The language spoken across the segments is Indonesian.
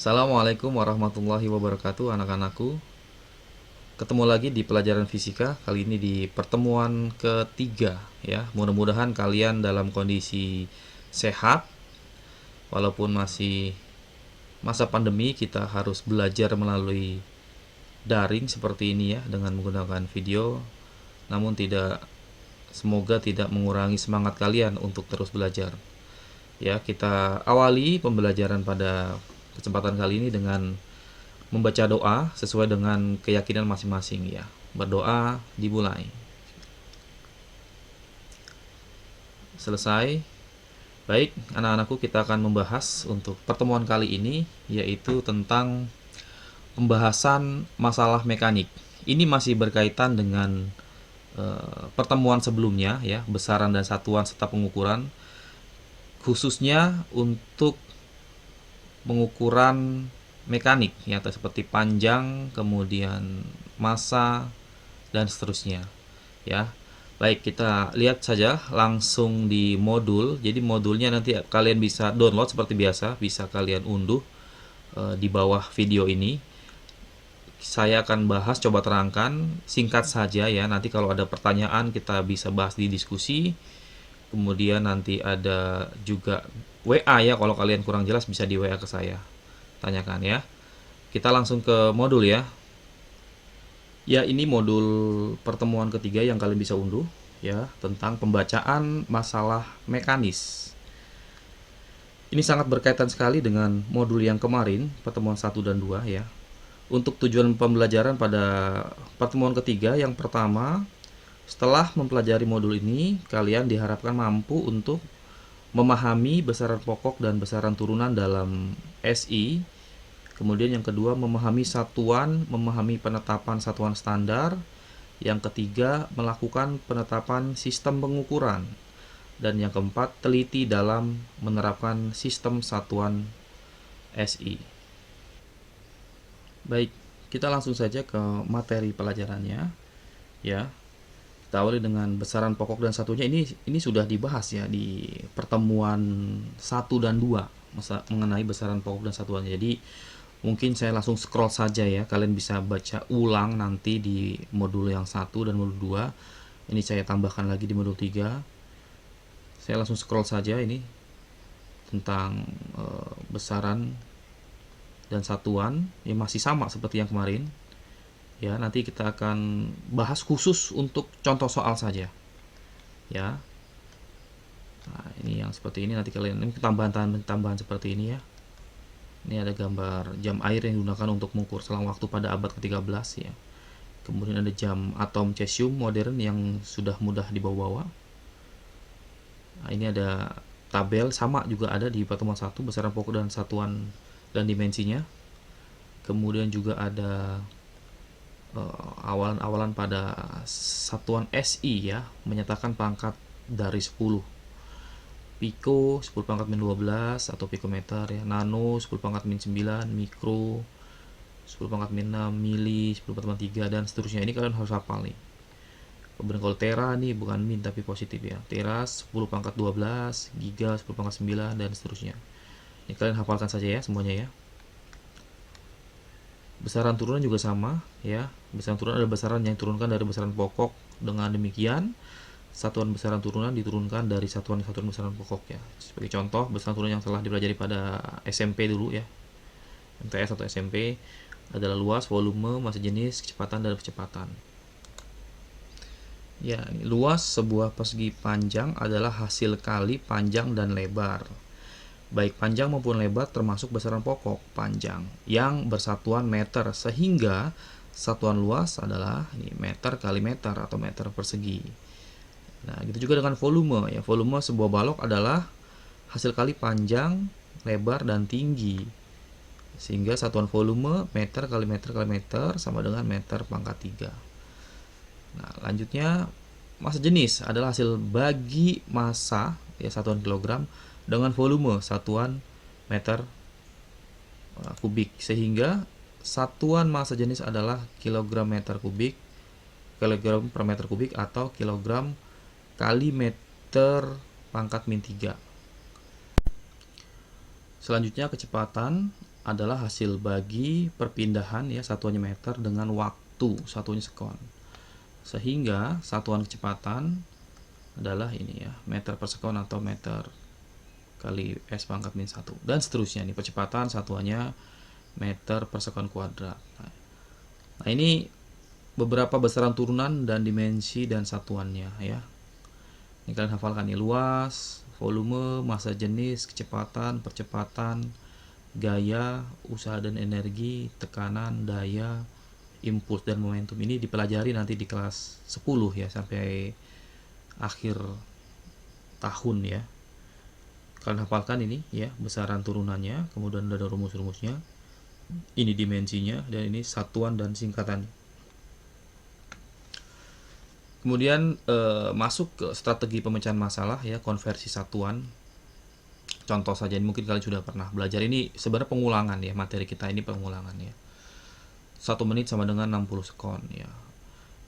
Assalamualaikum warahmatullahi wabarakatuh anak-anakku. Ketemu lagi di pelajaran fisika, kali ini di pertemuan ketiga ya. Mudah-mudahan kalian dalam kondisi sehat. Walaupun masih masa pandemi, kita harus belajar melalui daring seperti ini ya, dengan menggunakan video. Namun semoga tidak mengurangi semangat kalian untuk terus belajar. Ya, kita awali pembelajaran pada kesempatan kali ini dengan membaca doa sesuai dengan keyakinan masing-masing ya. Berdoa dimulai. Selesai. Baik, anak-anakku, kita akan membahas untuk pertemuan kali ini yaitu tentang pembahasan masalah mekanik. Ini masih berkaitan dengan pertemuan sebelumnya ya, besaran dan satuan serta pengukuran, khususnya untuk pengukuran mekanik ya, seperti panjang, kemudian massa dan seterusnya ya. Baik, kita lihat saja langsung di modul. Jadi modulnya nanti kalian bisa download seperti biasa, bisa kalian unduh di bawah video ini. Saya akan bahas, coba terangkan singkat saja ya. Nanti kalau ada pertanyaan kita bisa bahas di diskusi. Kemudian nanti ada juga WA ya, kalau kalian kurang jelas bisa di WA ke saya. Tanyakan ya. Kita langsung ke modul ya. Ya, ini modul pertemuan ketiga yang kalian bisa unduh ya, tentang pembacaan masalah mekanis. Ini sangat berkaitan sekali dengan modul yang kemarin, pertemuan 1 dan 2 ya. Untuk tujuan pembelajaran pada pertemuan ketiga, yang pertama, setelah mempelajari modul ini, kalian diharapkan mampu untuk memahami besaran pokok dan besaran turunan dalam SI. Kemudian yang kedua, memahami satuan, memahami penetapan satuan standar. Yang ketiga, melakukan penetapan sistem pengukuran. Dan yang keempat, teliti dalam menerapkan sistem satuan SI. Baik, kita langsung saja ke materi pelajarannya ya. Kita awali dengan besaran pokok dan satunya. Ini sudah dibahas ya di pertemuan 1 dan 2 mengenai besaran pokok dan satuannya. Jadi mungkin saya langsung scroll saja ya. Kalian bisa baca ulang nanti di modul yang 1 dan modul 2. Ini saya tambahkan lagi di modul 3. Saya langsung scroll saja ini tentang besaran dan satuan. Ini masih sama seperti yang kemarin. Ya, nanti kita akan bahas khusus untuk contoh soal saja. Ya. Nah, ini yang seperti ini nanti kalian, ini tambahan seperti ini ya. Ini ada gambar jam air yang digunakan untuk mengukur selang waktu pada abad ke-13 ya. Kemudian ada jam atom cesium modern yang sudah mudah dibawa-bawa. Nah, ini ada tabel sama juga ada di pertemuan 1, besaran pokok dan satuan dan dimensinya. Kemudian juga ada awalan-awalan pada satuan SI ya, menyatakan pangkat dari 10. Piko 10 pangkat min 12 atau pikometer ya, nano 10 pangkat min 9, mikro 10 pangkat min 6, mili 10 pangkat min 3 dan seterusnya. Ini kalian harus hafal nih. Kemudian kalau tera nih bukan min tapi positif ya. Tera 10 pangkat 12, giga 10 pangkat 9 dan seterusnya. Ini kalian hafalkan saja ya semuanya ya. Besaran turunan juga sama ya. Besaran turunan ada besaran yang diturunkan dari besaran pokok. Dengan demikian, satuan besaran turunan diturunkan dari satuan-satuan besaran pokok ya. Sebagai contoh, besaran turunan yang telah dipelajari pada SMP dulu ya, MTS atau SMP, adalah luas, volume, massa jenis, kecepatan, dan percepatan. Ya, luas sebuah persegi panjang adalah hasil kali panjang dan lebar. Baik panjang maupun lebar termasuk besaran pokok panjang yang bersatuan meter, sehingga satuan luas adalah ini, meter kali meter atau meter persegi. Nah, gitu juga dengan volume ya. Volume sebuah balok adalah hasil kali panjang, lebar, dan tinggi. Sehingga satuan volume meter kali meter kali meter sama dengan meter pangkat 3. Nah, lanjutnya massa jenis adalah hasil bagi massa ya, satuan kilogram dengan volume satuan meter kubik, sehingga satuan massa jenis adalah kilogram meter kubik, kilogram per meter kubik atau kilogram kali meter pangkat min 3. Selanjutnya kecepatan adalah hasil bagi perpindahan ya, satuannya meter dengan waktu, satuannya sekon. Sehingga satuan kecepatan adalah ini ya, meter per sekon atau meter kali S pangkat min 1 dan seterusnya nih, percepatan satuannya meter per sekon kuadrat. Nah, ini beberapa besaran turunan dan dimensi dan satuannya ya. Ini kalian hafalkan nih, luas, volume, massa jenis, kecepatan, percepatan, gaya, usaha dan energi, tekanan, daya, impuls dan momentum. Ini dipelajari nanti di kelas 10 ya, sampai akhir tahun ya. Kalian hafalkan ini ya, besaran turunannya, kemudian ada rumus-rumusnya, ini dimensinya, dan ini satuan dan singkatan. Kemudian masuk ke strategi pemecahan masalah ya, konversi satuan. Contoh saja, ini mungkin kalian sudah pernah belajar, ini sebenarnya pengulangan ya, materi kita ini pengulangan ya. 1 menit sama dengan 60 sekon ya.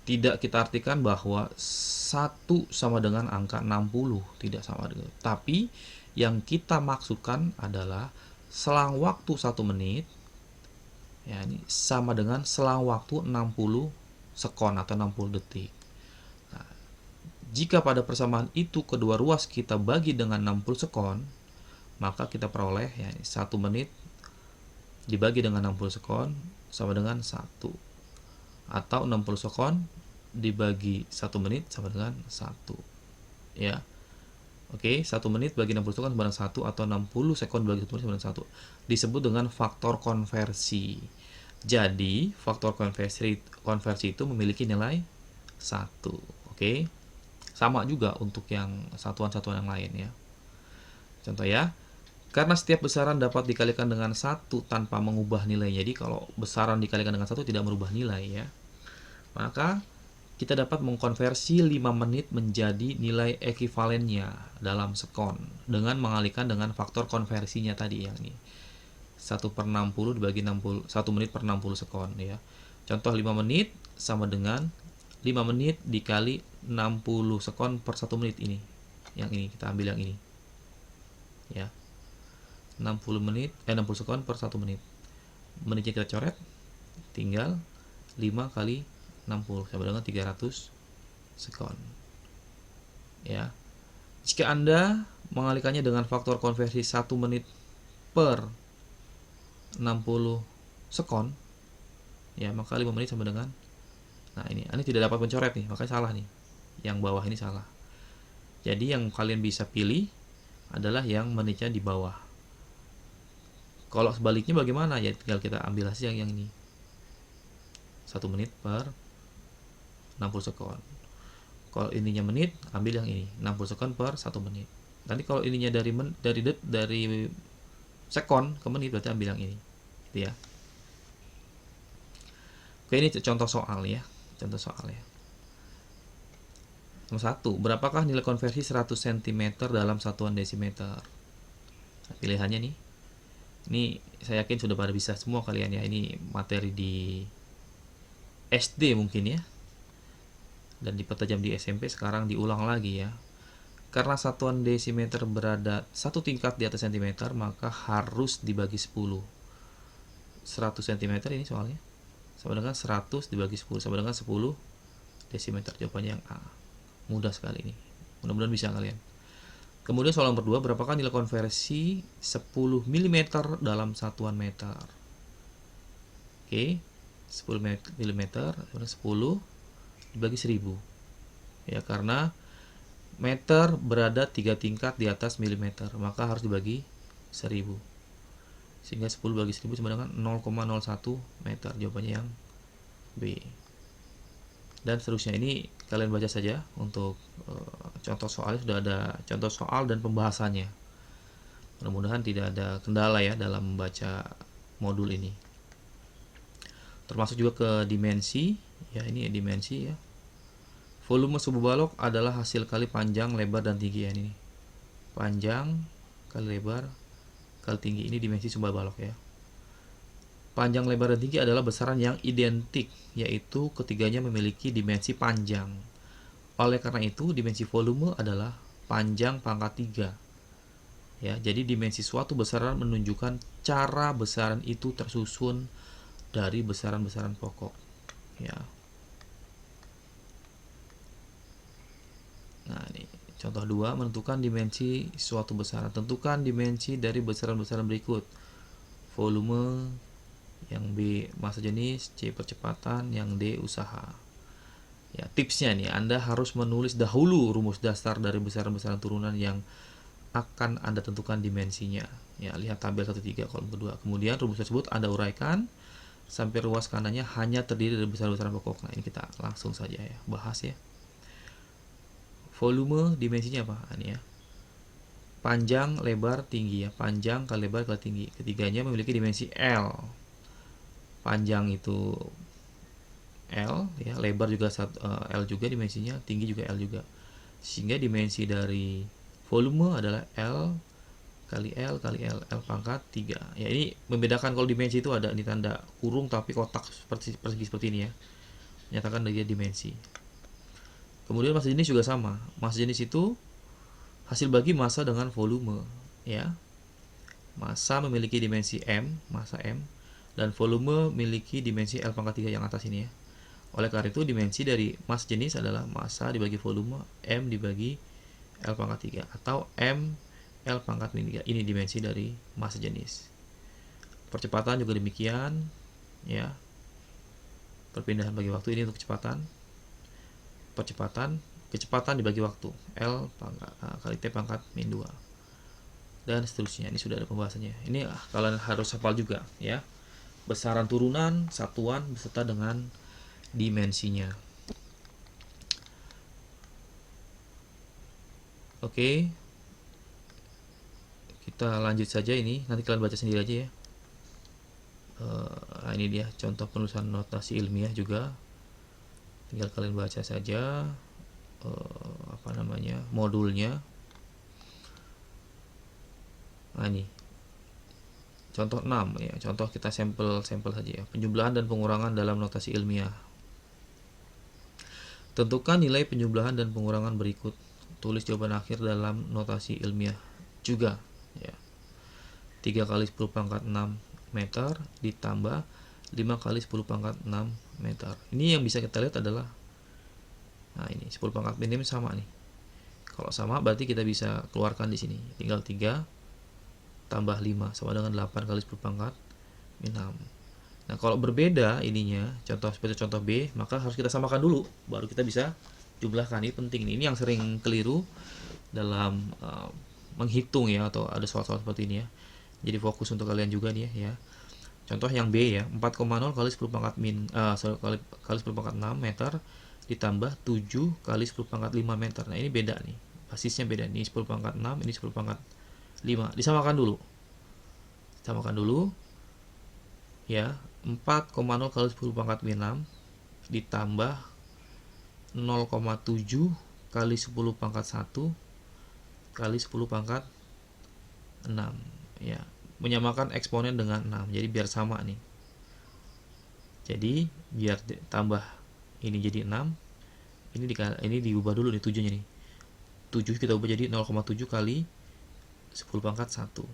Tidak kita artikan bahwa 1 sama dengan angka 60, tidak sama dengan. Tapi yang kita maksudkan adalah selang waktu 1 menit ya, ini sama dengan selang waktu 60 sekon atau 60 detik. Nah, jika pada persamaan itu kedua ruas kita bagi dengan 60 sekon, maka kita peroleh ya, 1 menit dibagi dengan 60 sekon sama dengan 1, atau 60 sekon dibagi 1 menit sama dengan 1 ya. Oke, 1 menit bagi 60 sekon sama dengan 1, atau 60 sekon bagi 1 menit sama dengan 1. Disebut dengan faktor konversi. Jadi, faktor konversi itu memiliki nilai 1. Oke. Sama juga untuk yang satuan-satuan yang lain ya. Contoh ya. Karena setiap besaran dapat dikalikan dengan 1 tanpa mengubah nilainya. Jadi kalau besaran dikalikan dengan 1 tidak merubah nilai ya, maka kita dapat mengkonversi 5 menit menjadi nilai ekivalennya dalam sekon dengan mengalihkan dengan faktor konversinya tadi yang ini. 1/60 dibagi 60, 1 menit per 60 sekon ya. Contoh 5 menit sama dengan 5 menit dikali 60 sekon per 1 menit ini. Yang ini kita ambil yang ini. Ya. 60 sekon per 1 menit. Menitnya kita coret, tinggal 5 kali 60 sama dengan 300 sekon. Ya. Jika Anda mengalihkannya dengan faktor konversi 1 menit per 60 sekon, ya, maka 5 menit sama dengan, nah ini tidak dapat mencoret nih, makanya salah nih. Yang bawah ini salah. Jadi yang kalian bisa pilih adalah yang menitnya di bawah. Kalau sebaliknya bagaimana? Ya tinggal kita ambil hasil yang ini. 1 menit per 60 sekon. Kalau ininya menit, ambil yang ini, 60 sekon per 1 menit. Nanti kalau ininya dari sekon ke menit, berarti ambil yang ini. Gitu ya. Oke, ini contoh soal ya. Contoh soal ya. Nomor 1, berapakah nilai konversi 100 cm dalam satuan desimeter? Nah, pilihannya nih. Ini saya yakin sudah pada bisa semua kalian ya. Ini materi di SD mungkin ya. Dan dipertajam di SMP, sekarang diulang lagi ya. Karena satuan desimeter berada 1 tingkat di atas cm, maka harus dibagi 10. 100 cm ini soalnya sama dengan 100 dibagi 10 sama dengan 10 desimeter. Jawabannya yang A. Mudah sekali ini. Mudah-mudahan bisa kalian. Kemudian soal nomor 2, berapakah nilai konversi 10 mm dalam satuan meter? Oke, 10 mm 10 dibagi 1000 ya, karena meter berada 3 tingkat di atas milimeter, maka harus dibagi 1000, sehingga 10 bagi 1000 sama dengan 0,01 meter. Jawabannya yang B. Dan seterusnya, ini kalian baca saja untuk contoh soalnya, sudah ada contoh soal dan pembahasannya. Mudah-mudahan tidak ada kendala ya dalam membaca modul ini. Termasuk juga ke dimensi ya, ini dimensi ya. Volume sebuah balok adalah hasil kali panjang, lebar, dan tinggi ya, ini. Panjang kali lebar kali tinggi, ini dimensi sebuah balok ya. Panjang, lebar, dan tinggi adalah besaran yang identik, yaitu ketiganya memiliki dimensi panjang. Oleh karena itu, dimensi volume adalah panjang pangkat 3. Ya, jadi dimensi suatu besaran menunjukkan cara besaran itu tersusun dari besaran-besaran pokok. Ya. Nah, ini contoh 2, menentukan dimensi suatu besaran. Tentukan dimensi dari besaran-besaran berikut. Volume, yang B massa jenis, C percepatan, yang D usaha. Ya, tipsnya nih, Anda harus menulis dahulu rumus dasar dari besaran-besaran turunan yang akan Anda tentukan dimensinya. Ya, lihat tabel 13 kolom kedua. Kemudian rumus tersebut Anda uraikan sampai ruas kanannya hanya terdiri dari besaran-besaran pokok. Nah, ini kita langsung saja ya bahas ya. Volume dimensinya apa? Ini ya. Panjang, lebar, tinggi ya. Panjang kali lebar kali tinggi. Ketiganya memiliki dimensi L. Panjang itu L ya, lebar juga L juga dimensinya, tinggi juga L juga. Sehingga dimensi dari volume adalah L kali L kali L, L pangkat 3. Ya, ini membedakan kalau dimensi itu ada ini tanda kurung tapi kotak seperti persegi seperti ini ya. Menyatakan dia dimensi. Kemudian massa jenis juga sama. Massa jenis itu hasil bagi massa dengan volume ya. Massa memiliki dimensi M, massa M, dan volume memiliki dimensi L pangkat 3 yang atas ini ya. Oleh karena itu dimensi dari massa jenis adalah massa dibagi volume M dibagi L pangkat 3 atau M L pangkat 3. Ini dimensi dari massa jenis. Percepatan juga demikian ya. Perpindahan bagi waktu ini untuk kecepatan. Percepatan, kecepatan dibagi waktu L pangkat kali T pangkat min 2. Dan seterusnya. Ini sudah ada pembahasannya. Ini kalian harus hafal juga ya. Besaran turunan, satuan beserta dengan dimensinya. Oke, kita lanjut saja ini. Nanti kalian baca sendiri aja ya. Nah, ini dia contoh penulisan notasi ilmiah juga. Tinggal kalian baca saja modulnya. Nah, ini contoh 6 ya. Contoh kita sampel saja ya. Penjumlahan dan pengurangan dalam notasi ilmiah. Tentukan nilai penjumlahan dan pengurangan berikut. Tulis jawaban akhir dalam notasi ilmiah juga ya. 3 kali 10 pangkat 6 meter ditambah 5 kali 10 pangkat 6 meter. Ini yang bisa kita lihat adalah, nah ini 10 pangkat minim sama nih. Kalau sama berarti kita bisa keluarkan di sini. Tinggal 3 tambah 5 sama dengan 8 kali 10 pangkat min 6. Nah, kalau berbeda ininya, contoh seperti contoh B, maka harus kita samakan dulu, baru kita bisa jumlahkan. Ini penting. Ini yang sering keliru dalam menghitung ya, atau ada soal-soal seperti ini ya. Jadi fokus untuk kalian juga nih ya. Contoh yang B ya, 4,0 kali 10 pangkat kali 10 pangkat 6 meter ditambah 7 kali 10 pangkat 5 meter. Nah, ini beda nih. Basisnya beda. Ini 10 pangkat 6, ini 10 pangkat 5. Disamakan dulu. Samakan dulu. Ya, 4,0 kali 10 pangkat min 6 ditambah 0,7 kali 10 pangkat 1 kali 10 pangkat 6 ya. Menyamakan eksponen dengan 6. Jadi biar sama nih. Jadi biar tambah ini jadi 6. Ini diubah dulu nih 7-nya nih. 7 kita ubah jadi 0,7 kali 10 pangkat 1.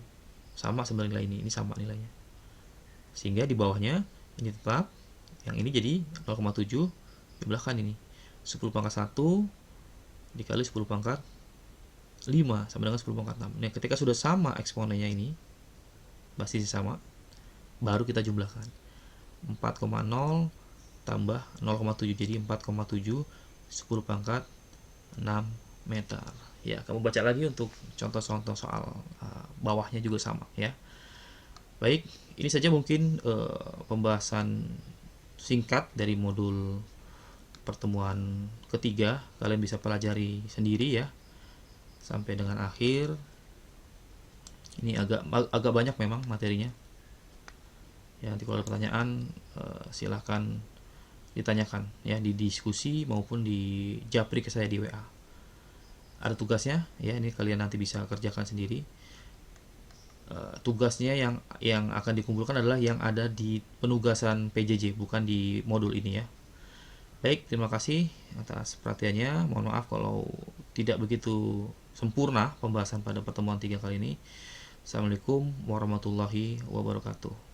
Sama sebenarnya nilai ini. Ini sama nilainya. Sehingga di bawahnya ini tetap, yang ini jadi 0,7 jumlahkan ini 10 pangkat 1 dikali 10 pangkat 5 sama dengan 10 pangkat 6. Nah, ketika sudah sama eksponennya ini, basisnya sama, baru kita jumlahkan 4,0 tambah 0,7 jadi 4,7 10 pangkat 6 meter ya. Kamu baca lagi untuk contoh-contoh soal bawahnya juga sama ya. Baik, ini saja mungkin pembahasan singkat dari modul pertemuan ketiga. Kalian bisa pelajari sendiri ya sampai dengan akhir. Ini agak banyak memang materinya ya. Nanti kalau ada pertanyaan silahkan ditanyakan ya di diskusi maupun di japri ke saya di WA. Ada tugasnya ya, ini kalian nanti bisa kerjakan sendiri. Tugasnya yang akan dikumpulkan adalah yang ada di penugasan PJJ, bukan di modul ini ya. Baik, terima kasih atas perhatiannya. Mohon maaf kalau tidak begitu sempurna pembahasan pada pertemuan 3 kali ini. Assalamualaikum warahmatullahi wabarakatuh.